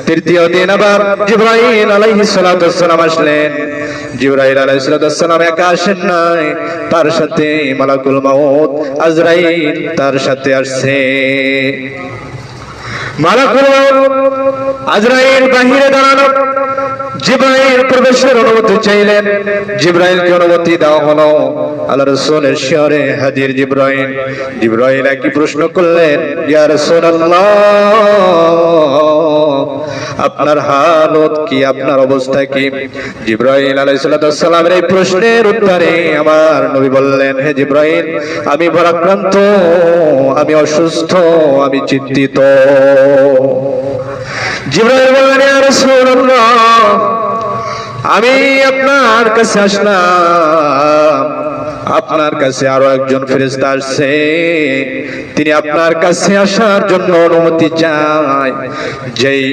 তৃতীয় দিন আবার জিবরাইল আলাইহিস সালাতু ওয়াস সালাম আসলেন। জিবরাইল আলাইহিস সালাতু ওয়াস সালাম একা আসেন নাই, তার সাথে মালাকুল মাউত আজরাইল তার সাথে আসছে। মালাকুল মাউত আজরাইল বাহিরে দাঁড়ানো, জিবরাইল প্রবেশের অনুমতি চাইলেন। জিবরাইলকে অনুমতি দেওয়া হলো। আল্লাহর রাসূলের শিয়রে হাজির জিবরাইল। জিবরাইল একই প্রশ্ন করলেন, ইয়া রাসূলুল্লাহ, আপনার হালত কি, আপনার অবস্থা কি? জিবরাইল আলাইহিস সালামের এই প্রশ্নের উত্তরে আমার নবী বললেন, হে জিবরাইল, আমি ভারাক্রান্ত, আমি অসুস্থ, আমি চিন্তিত। জিবরাইল বললেন, ইয়া রাসূলুল্লাহ, আমি আপনার কাছে আসলাম, আপনার কাছে আরো একজন ফেরেশতা আসছে, তিনি আপনার কাছে আসার জন্য অনুমতি চায়। যেই